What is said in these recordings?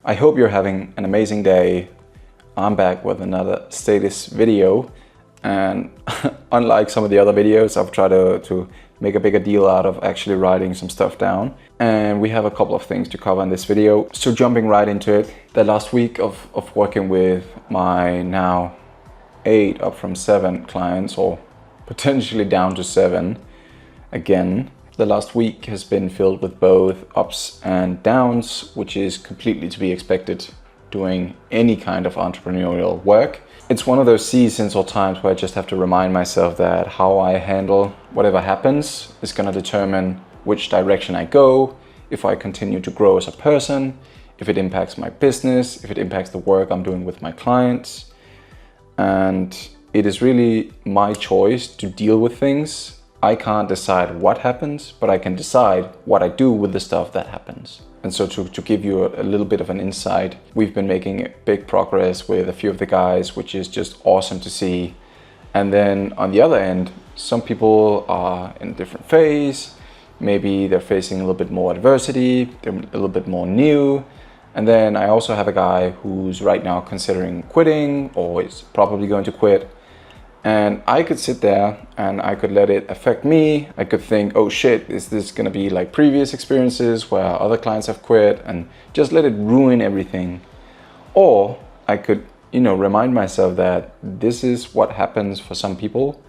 I hope you're having an amazing day. I'm back with another status video, and unlike some of the other videos, I've tried to make a bigger deal out of actually writing some stuff down. And we have a couple of things to cover in this video. So jumping right into it, the last week of working with my now 8 up from 7 clients, or potentially down to 7 again. The last week has been filled with both ups and downs, which is completely to be expected doing any kind of entrepreneurial work. It's one of those seasons or times where I just have to remind myself that how I handle whatever happens is going to determine which direction I go, if I continue to grow as a person, if it impacts my business, if it impacts the work I'm doing with my clients. And it is really my choice to deal with things. I can't decide what happens, but I can decide what I do with the stuff that happens. And so to give you a little bit of an insight, we've been making big progress with a few of the guys, which is just awesome to see. And then on the other end, some people are in a different phase. Maybe they're facing a little bit more adversity, they're a little bit more new. And then I also have a guy who's right now considering quitting, or is probably going to quit. And I could sit there and I could let it affect me. I could think, oh shit, is this gonna be like previous experiences where other clients have quit, and just let it ruin everything. Or I could, remind myself that this is what happens for some people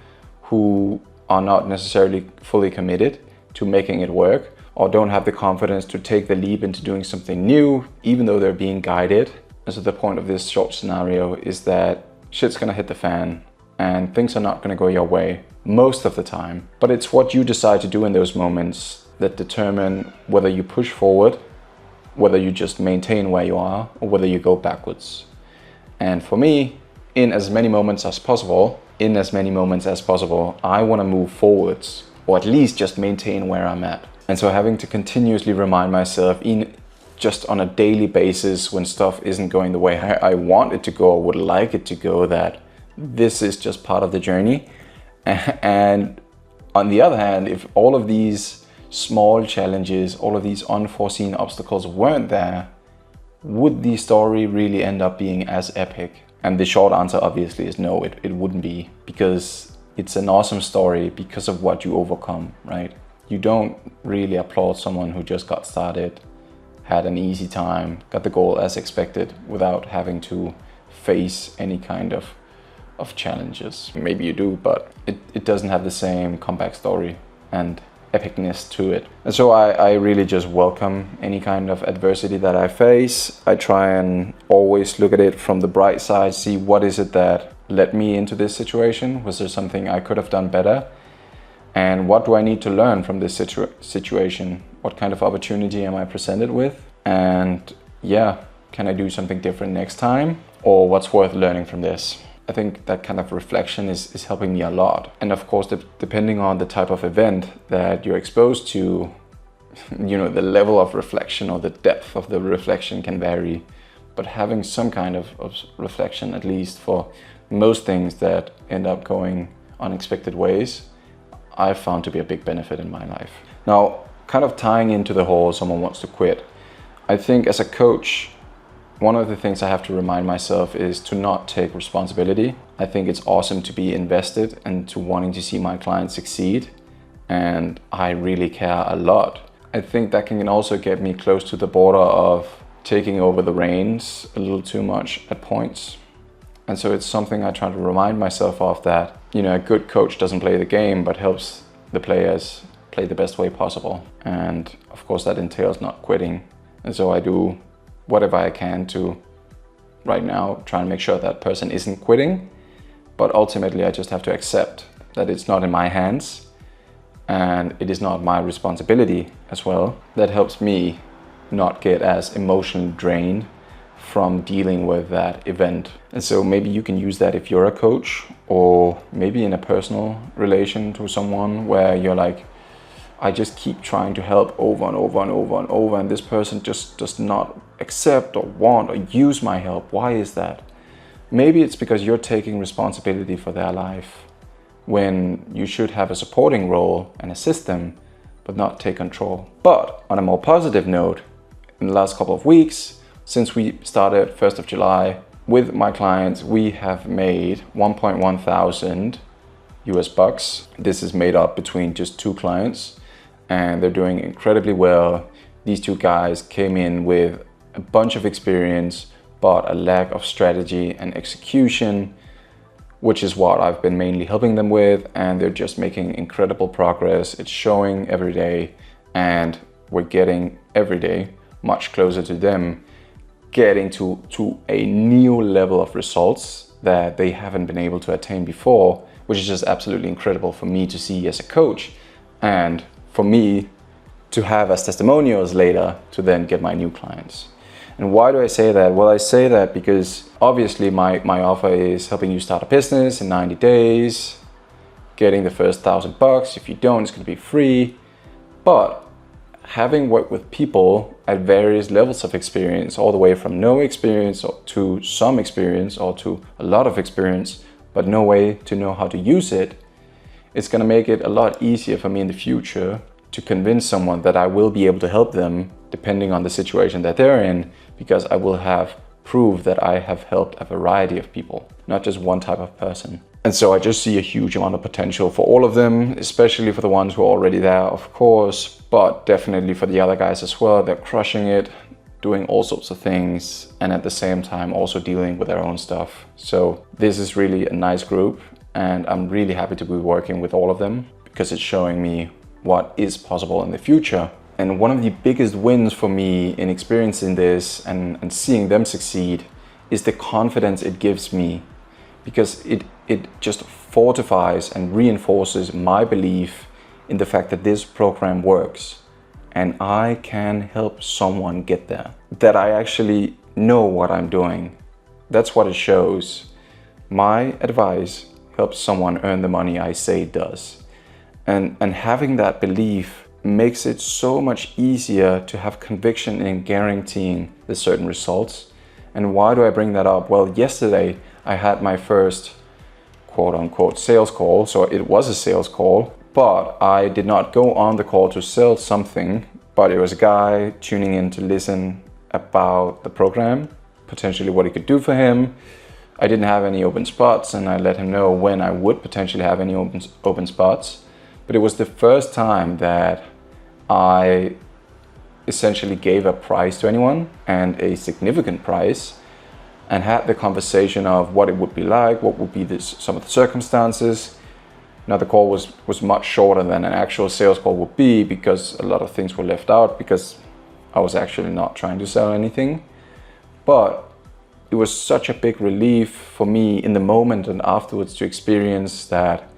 who are not necessarily fully committed to making it work, or don't have the confidence to take the leap into doing something new, even though they're being guided. And so the point of this short scenario is that shit's gonna hit the fan, and things are not going to go your way most of the time. But it's what you decide to do in those moments that determine whether you push forward, whether you just maintain where you are, or whether you go backwards. And for me, in as many moments as possible, I want to move forwards, or at least just maintain where I'm at. And so having to continuously remind myself, just on a daily basis, when stuff isn't going the way I want it to go or would like it to go, that this is just part of the journey. And on the other hand, if all of these small challenges, all of these unforeseen obstacles weren't there, would the story really end up being as epic? And the short answer obviously is no, it wouldn't be, because it's an awesome story because of what you overcome, right? You don't really applaud someone who just got started, had an easy time, got the goal as expected without having to face any kind of challenges. Maybe you do, but it doesn't have the same comeback story and epicness to it. And so I really just welcome any kind of adversity that I face. I try and always look at it from the bright side, see what is it that led me into this situation? Was there something I could have done better? And what do I need to learn from this situation? What kind of opportunity am I presented with? And yeah, can I do something different next time? Or what's worth learning from this? I think that kind of reflection is helping me a lot. And of course, depending on the type of event that you're exposed to, the level of reflection or the depth of the reflection can vary. But having some kind of reflection, at least for most things that end up going unexpected ways, I've found to be a big benefit in my life. Now, kind of tying into the whole someone wants to quit, I think as a coach, one of the things I have to remind myself is to not take responsibility. I think it's awesome to be invested and to wanting to see my clients succeed, and I really care a lot. I think that can also get me close to the border of taking over the reins a little too much at points. And so it's something I try to remind myself of, that a good coach doesn't play the game but helps the players play the best way possible. And of course that entails not quitting. And so I do whatever I can to, right now, try and make sure that person isn't quitting. But ultimately I just have to accept that it's not in my hands and it is not my responsibility as well. That helps me not get as emotionally drained from dealing with that event. And so maybe you can use that if you're a coach, or maybe in a personal relation to someone where you're like, I just keep trying to help over and over and over and over, and this person just does not accept or want or use my help. Why is that? Maybe it's because you're taking responsibility for their life when you should have a supporting role and assist them, but not take control. But on a more positive note, in the last couple of weeks, since we started 1st of July with my clients, we have made 1.1 thousand US bucks. This is made up between just 2 clients, and they're doing incredibly well. These 2 guys came in with a bunch of experience, but a lack of strategy and execution, which is what I've been mainly helping them with, and they're just making incredible progress. It's showing every day, and we're getting every day much closer to them getting to a new level of results that they haven't been able to attain before, which is just absolutely incredible for me to see as a coach, and for me to have as testimonials later to then get my new clients. And why do I say that? Well, I say that because obviously my offer is helping you start a business in 90 days, getting the first $1,000. If you don't, it's going to be free. But having worked with people at various levels of experience, all the way from no experience to some experience or to a lot of experience, but no way to know how to use it, it's going to make it a lot easier for me in the future to convince someone that I will be able to help them depending on the situation that they're in, because I will have proof that I have helped a variety of people, not just one type of person. And so I just see a huge amount of potential for all of them, especially for the ones who are already there, of course, but definitely for the other guys as well. They're crushing it, doing all sorts of things, and at the same time also dealing with their own stuff. So this is really a nice group, and I'm really happy to be working with all of them because it's showing me what is possible in the future. And one of the biggest wins for me in experiencing this and seeing them succeed is the confidence it gives me, because it just fortifies and reinforces my belief in the fact that this program works and I can help someone get there, that I actually know what I'm doing. That's what it shows. My advice helps someone earn the money I say it does. And having that belief makes it so much easier to have conviction in guaranteeing the certain results. And why do I bring that up? Well, yesterday I had my first quote unquote sales call. So it was a sales call, but I did not go on the call to sell something, but it was a guy tuning in to listen about the program, potentially what it could do for him. I didn't have any open spots, and I let him know when I would potentially have any open spots. But it was the first time that I essentially gave a price to anyone, and a significant price, and had the conversation of what it would be like, what would be some of the circumstances. Now the call was much shorter than an actual sales call would be, because a lot of things were left out because I was actually not trying to sell anything. But it was such a big relief for me in the moment and afterwards to experience that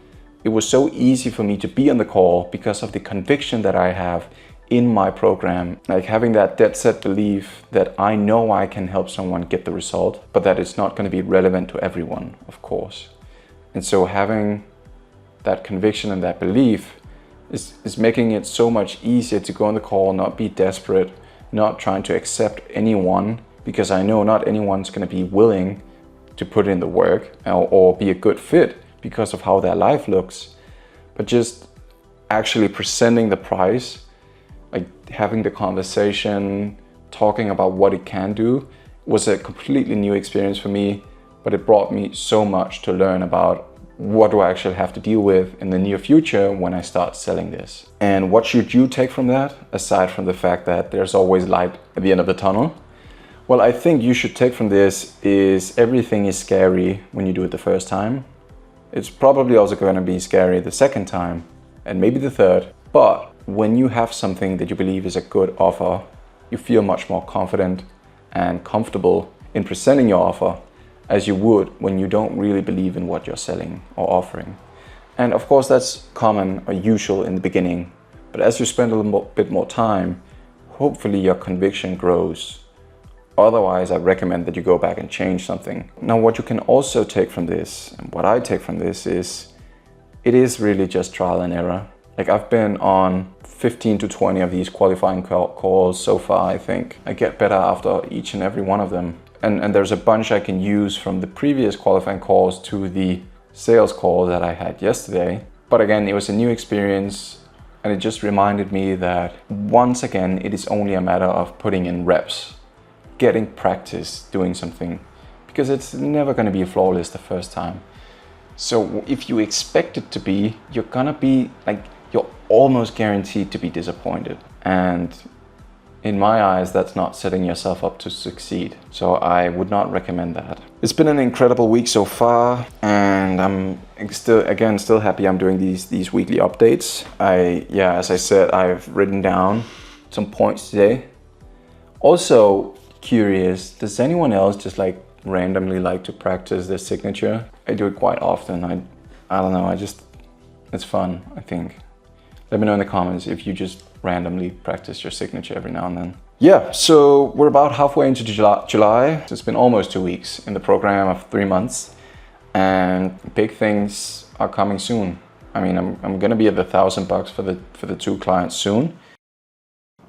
it was so easy for me to be on the call because of the conviction that I have in my program. Like having that dead set belief that I know I can help someone get the result, but that it's not going to be relevant to everyone, of course. And so having that conviction and that belief is making it so much easier to go on the call, not be desperate, not trying to accept anyone, because I know not anyone's going to be willing to put in the work or be a good fit because of how their life looks, but just actually presenting the price, like having the conversation, talking about what it can do, was a completely new experience for me, but it brought me so much to learn about what do I actually have to deal with in the near future when I start selling this. And what should you take from that, aside from the fact that there's always light at the end of the tunnel? Well, I think you should take from this is everything is scary when you do it the first time. It's probably also going to be scary the second time and maybe the third. But when you have something that you believe is a good offer, you feel much more confident and comfortable in presenting your offer as you would when you don't really believe in what you're selling or offering. And of course, that's common or usual in the beginning. But as you spend a little bit more time, hopefully your conviction grows. Otherwise, I recommend that you go back and change something. Now, what you can also take from this, and what I take from this is, it is really just trial and error. Like I've been on 15 to 20 of these qualifying calls so far, I think. I get better after each and every one of them. And there's a bunch I can use from the previous qualifying calls to the sales call that I had yesterday. But again, it was a new experience, and it just reminded me that once again, it is only a matter of putting in reps. getting practice doing something, because it's never going to be flawless the first time. So if you expect it to be, you're gonna be like, you're almost guaranteed to be disappointed. And in my eyes, that's not setting yourself up to succeed. So I would not recommend that. It's been an incredible week so far, and I'm still happy I'm doing these weekly updates. As I said, I've written down some points today. Also curious, does anyone else just like randomly like to practice their signature? I do it quite often. I don't know, it's fun, I think. Let me know in the comments if you just randomly practice your signature every now and then. Yeah, so we're about halfway into July. It's been almost 2 weeks in the program of 3 months, and big things are coming soon. I mean, I'm gonna be at the $1,000 for the 2 clients soon.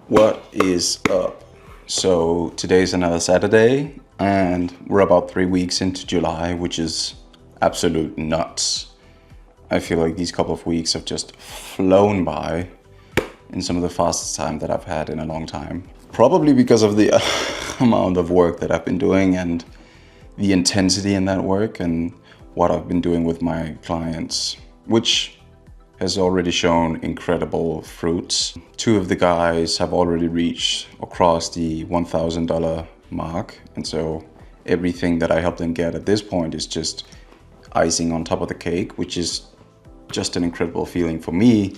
What is up? So today's another Saturday, and we're about 3 weeks into July, which is absolute nuts. I feel like these couple of weeks have just flown by in some of the fastest time that I've had in a long time. Probably because of the amount of work that I've been doing and the intensity in that work and what I've been doing with my clients, which has already shown incredible fruits. 2 of the guys have already reached or crossed the $1,000 mark. And so everything that I help them get at this point is just icing on top of the cake, which is just an incredible feeling for me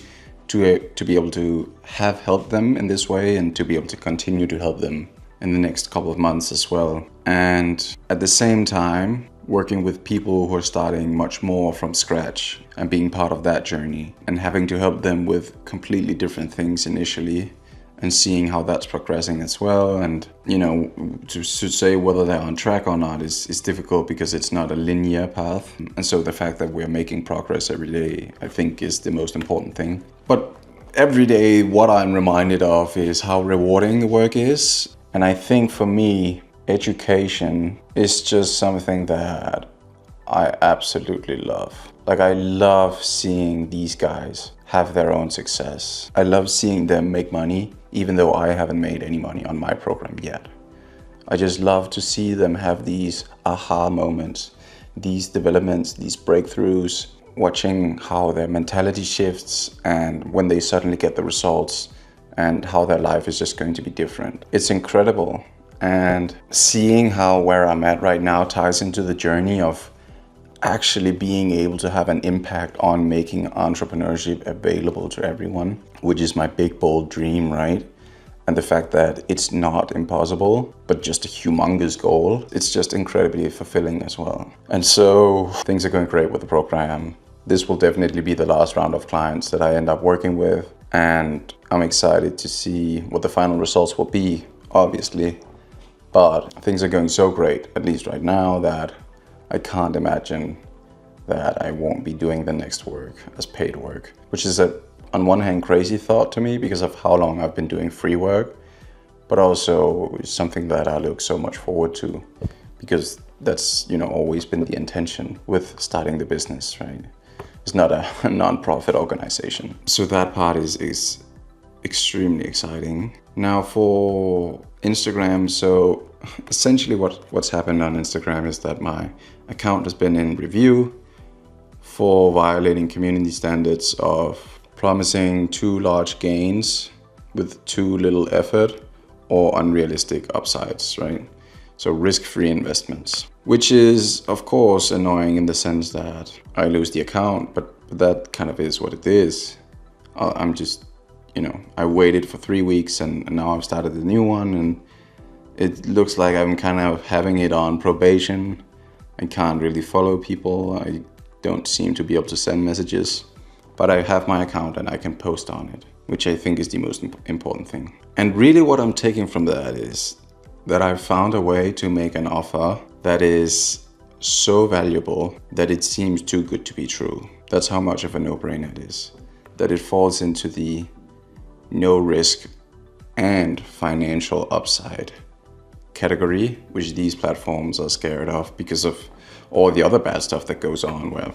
to be able to have helped them in this way and to be able to continue to help them in the next couple of months as well. And at the same time, working with people who are starting much more from scratch and being part of that journey and having to help them with completely different things initially and seeing how that's progressing as well. And, you know, to say whether they're on track or not is difficult because it's not a linear path. And so the fact that we're making progress every day, I think, is the most important thing. But every day, what I'm reminded of is how rewarding the work is. And I think for me, education is just something that I absolutely love. Like, I love seeing these guys have their own success. I love seeing them make money, even though I haven't made any money on my program yet. I just love to see them have these aha moments, these developments, these breakthroughs, watching how their mentality shifts and when they suddenly get the results and how their life is just going to be different. It's incredible. And seeing how where I'm at right now ties into the journey of actually being able to have an impact on making entrepreneurship available to everyone, which is my big, bold dream, right? And the fact that it's not impossible, but just a humongous goal, it's just incredibly fulfilling as well. And so things are going great with the program. This will definitely be the last round of clients that I end up working with. And I'm excited to see what the final results will be, obviously. But things are going so great, at least right now, that I can't imagine that I won't be doing the next work as paid work, which is on one hand, crazy thought to me because of how long I've been doing free work, but also something that I look so much forward to because that's, you know, always been the intention with starting the business, right? It's not a non-profit organization. So that part is extremely exciting. Now for Instagram, so essentially what's happened on Instagram is that my account has been in review for violating community standards of promising too large gains with too little effort or unrealistic upsides, right? So risk-free investments, which is of course annoying in the sense that I lose the account, but that kind of is what it is. I'm just, you know, I waited for 3 weeks and now I've started a new one and it looks like I'm kind of having it on probation. I can't really follow people. I don't seem to be able to send messages, but I have my account and I can post on it, which I think is the most important thing. And really what I'm taking from that is that I've found a way to make an offer that is so valuable that it seems too good to be true. That's how much of a no-brainer it is. That it falls into the no risk and financial upside category, which these platforms are scared of because of all the other bad stuff that goes on where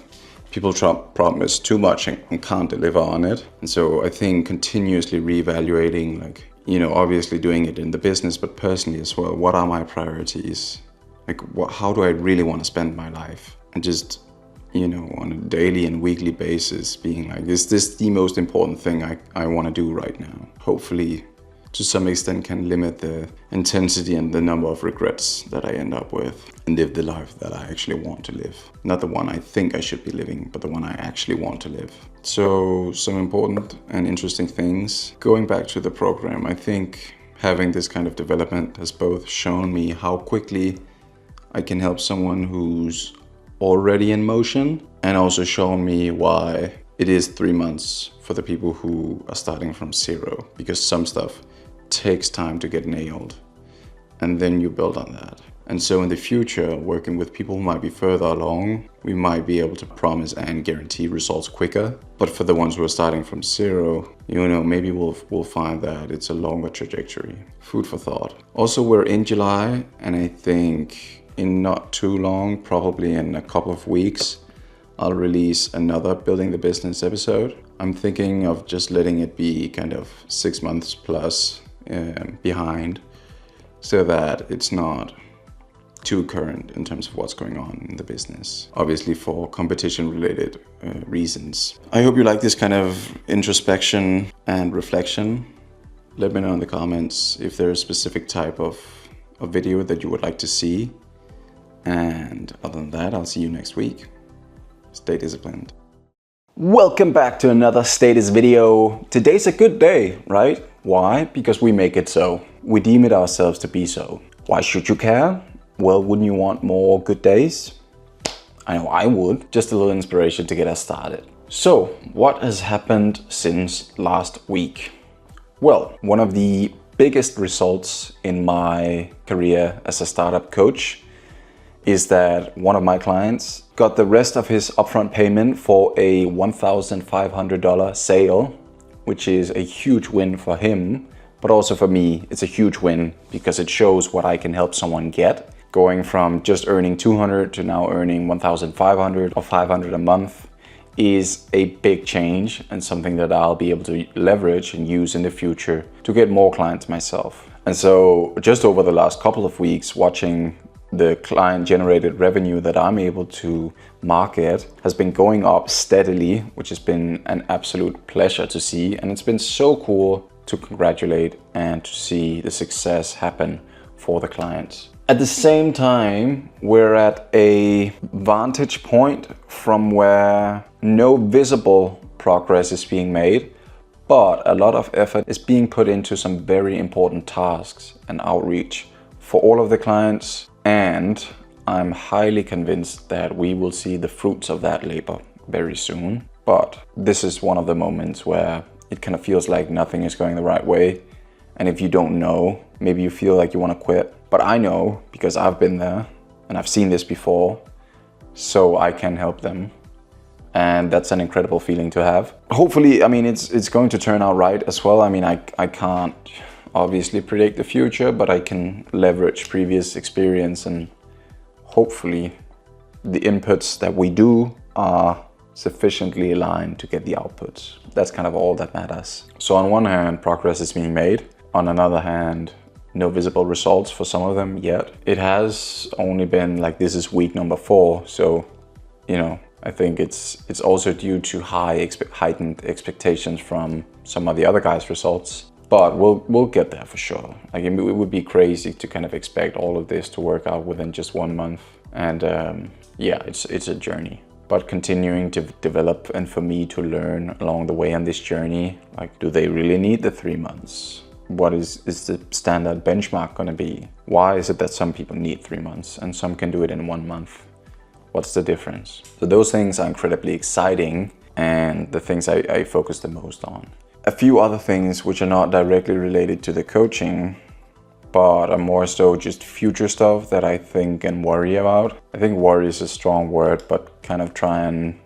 people promise too much and can't deliver on it. And so I think continuously reevaluating, like, you know, obviously doing it in the business, but personally as well. What are my priorities? Like, how do I really want to spend my life? And just, you know, on a daily and weekly basis, being like, is this the most important thing I want to do right now? Hopefully, to some extent, can limit the intensity and the number of regrets that I end up with, and live the life that I actually want to live. Not the one I think I should be living, but the one I actually want to live. So, some important and interesting things. Going back to the program, I think having this kind of development has both shown me how quickly I can help someone who's already in motion, and also shown me why it is 3 months for the people who are starting from zero, because some stuff takes time to get nailed, and then you build on that. And so in the future, working with people who might be further along, we might be able to promise and guarantee results quicker. But for the ones who are starting from zero, you know, maybe we'll find that it's a longer trajectory. Food for thought. Also, we're in July, and I think in not too long, probably in a couple of weeks, I'll release another Building the Business episode. I'm thinking of just letting it be kind of 6 months plus behind, so that it's not too current in terms of what's going on in the business. Obviously for competition-related reasons. I hope you like this kind of introspection and reflection. Let me know in the comments if there's a specific type of video that you would like to see. And other than that, I'll see you next week. Stay disciplined. Welcome back to another status video. Today's a good day, right? Why? Because we make it so. We deem it ourselves to be so. Why should you care? Well, wouldn't you want more good days? I know I would. Just a little inspiration to get us started. So, what has happened since last week? Well, one of the biggest results in my career as a startup coach is that one of my clients got the rest of his upfront payment for a $1,500 sale, which is a huge win for him, but also for me. It's a huge win because it shows what I can help someone get. Going from just earning $200 to now earning $1,500 or $500 a month is a big change, and something that I'll be able to leverage and use in the future to get more clients myself. And so just over the last couple of weeks, watching the client generated revenue that I'm able to market has been going up steadily, which has been an absolute pleasure to see. And it's been so cool to congratulate and to see the success happen for the clients. At the same time, we're at a vantage point from where no visible progress is being made, but a lot of effort is being put into some very important tasks and outreach for all of the clients. And I'm highly convinced that we will see the fruits of that labor very soon. But this is one of the moments where it kind of feels like nothing is going the right way. And if you don't know, maybe you feel like you want to quit. But I know, because I've been there and I've seen this before, so I can help them. And that's an incredible feeling to have. Hopefully, I mean, it's going to turn out right as well. I mean, I can't obviously predict the future, but I can leverage previous experience, and hopefully the inputs that we do are sufficiently aligned to get the outputs. That's kind of all that matters. So on one hand, progress is being made. On another hand, no visible results for some of them yet. It has only been like, this is week number 4. So, you know, I think it's also due to heightened expectations from some of the other guys' results. But we'll get there for sure. Like, it would be crazy to kind of expect all of this to work out within just 1 month. And yeah, it's a journey. But continuing to develop, and for me to learn along the way on this journey, like, do they really need the 3 months? What is the standard benchmark gonna be? Why is it that some people need 3 months and some can do it in 1 month? What's the difference? So those things are incredibly exciting, and the things I focus the most on. A few other things which are not directly related to the coaching, but are more so just future stuff that I think and worry about. I think worry is a strong word, but kind of try and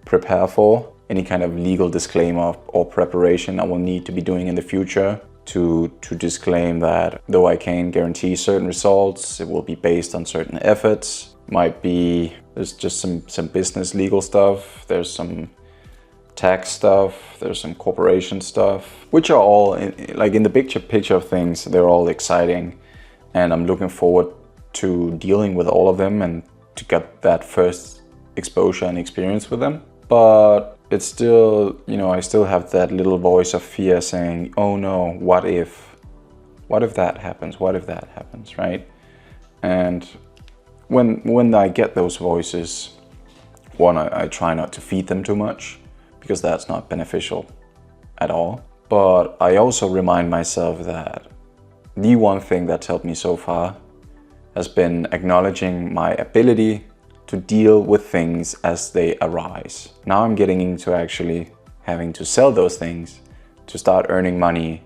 prepare for any kind of legal disclaimer or preparation I will need to be doing in the future to disclaim that though I can guarantee certain results, it will be based on certain efforts. There's just some business legal stuff. There's some tax stuff, there's some corporation stuff, which are all, in the big picture of things, they're all exciting. And I'm looking forward to dealing with all of them and to get that first exposure and experience with them. But it's still, I still have that little voice of fear saying, oh no, what if that happens? What if that happens, right? And when I get those voices, one, I try not to feed them too much, because that's not beneficial at all. But I also remind myself that the one thing that's helped me so far has been acknowledging my ability to deal with things as they arise. Now I'm getting into actually having to sell those things to start earning money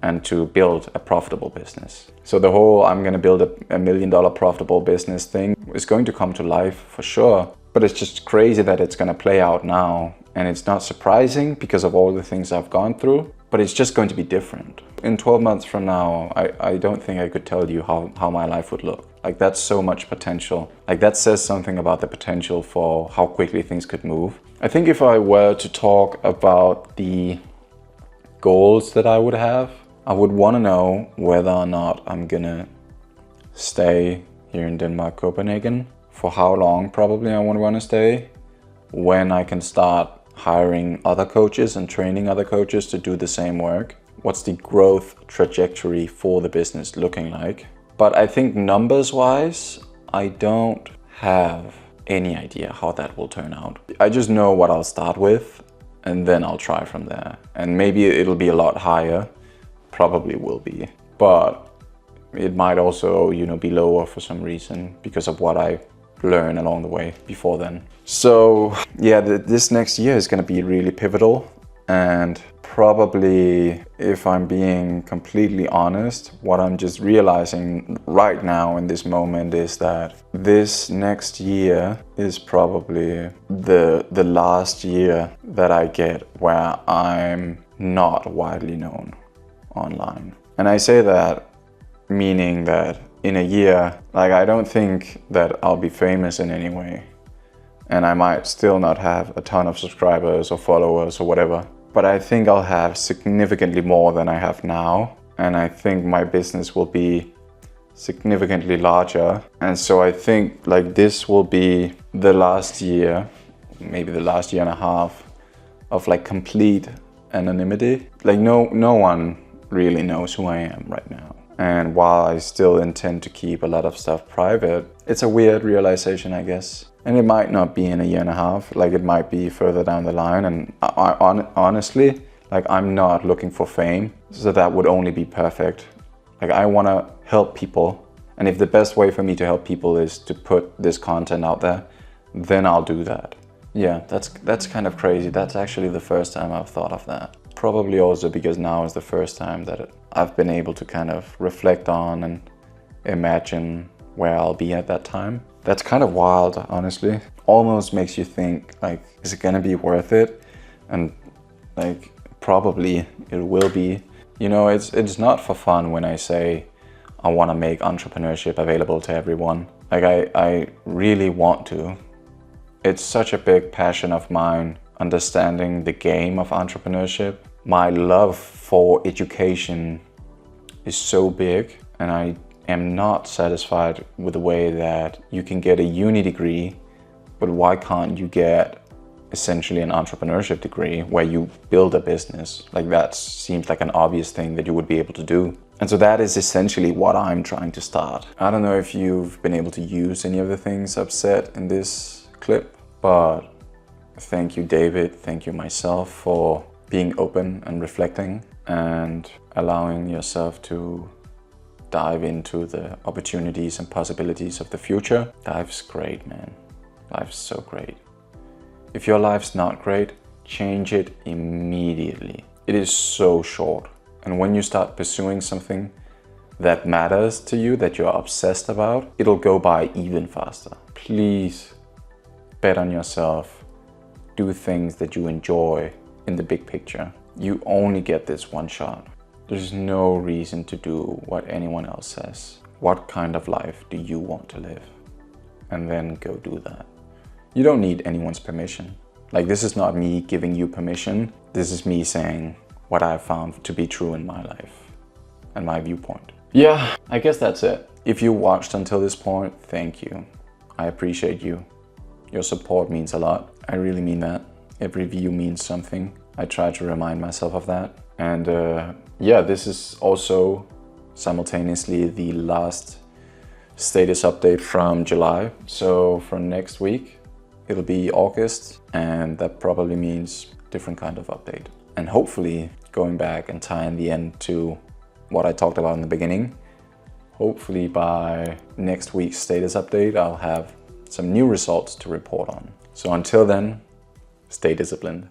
and to build a profitable business. So the whole I'm gonna build a $1 million profitable business thing is going to come to life for sure. But it's just crazy that it's gonna play out now. And it's not surprising because of all the things I've gone through, but it's just going to be different. In 12 months from now, I don't think I could tell you how my life would look. Like, that's so much potential. Like, that says something about the potential for how quickly things could move. I think if I were to talk about the goals that I would have, I would want to know whether or not I'm gonna stay here in Denmark, Copenhagen. For how long probably I would want to stay. When I can start hiring other coaches and training other coaches to do the same work. What's the growth trajectory for the business looking like? But I think numbers wise, I don't have any idea how that will turn out. I just know what I'll start with, and then I'll try from there. And maybe it'll be a lot higher, probably will be. But it might also, be lower for some reason because of what I learn along the way before then. So yeah, this next year is going to be really pivotal, and probably, if I'm being completely honest, what I'm just realizing right now in this moment is that this next year is probably the last year that I get where I'm not widely known online. And I say that meaning that in a year, I don't think that I'll be famous in any way. And I might still not have a ton of subscribers or followers or whatever. But I think I'll have significantly more than I have now. And I think my business will be significantly larger. And so I think this will be the last year, maybe the last year and a half of complete anonymity. No one really knows who I am right now. And while I still intend to keep a lot of stuff private, it's a weird realization, I guess. And it might not be in a year and a half, it might be further down the line. And honestly, I'm not looking for fame, so that would only be perfect. I want to help people. And if the best way for me to help people is to put this content out there, then I'll do that. Yeah, that's kind of crazy. That's actually the first time I've thought of that. Probably also because now is the first time that I've been able to kind of reflect on and imagine where I'll be at that time. That's kind of wild, honestly. Almost makes you think, is it gonna be worth it? And probably it will be. It's not for fun when I say I want to make entrepreneurship available to everyone. I really want to. It's such a big passion of mine, understanding the game of entrepreneurship. My love for education is so big, and I am not satisfied with the way that you can get a uni degree, but why can't you get essentially an entrepreneurship degree where you build a business? That seems like an obvious thing that you would be able to do. And so that is essentially what I'm trying to start. I don't know if you've been able to use any of the things I've said in this clip, but thank you, David. Thank you, myself, for being open and reflecting and allowing yourself to dive into the opportunities and possibilities of the future. Life's great, man. Life's so great. If your life's not great, change it immediately. It is so short. And when you start pursuing something that matters to you, that you're obsessed about, it'll go by even faster. Please bet on yourself. Do things that you enjoy in the big picture. You only get this one shot. There's no reason to do what anyone else says. What kind of life do you want to live? And then go do that. You don't need anyone's permission. Like, this is not me giving you permission. This is me saying what I've found to be true in my life and my viewpoint. Yeah, I guess that's it. If you watched until this point, thank you. I appreciate you. Your support means a lot. I really mean that. Every view means something. I try to remind myself of that. And yeah, this is also simultaneously the last status update from July. So for next week, it'll be August, and that probably means different kind of update. And hopefully going back and tying the end to what I talked about in the beginning, hopefully by next week's status update, I'll have some new results to report on. So until then, stay disciplined.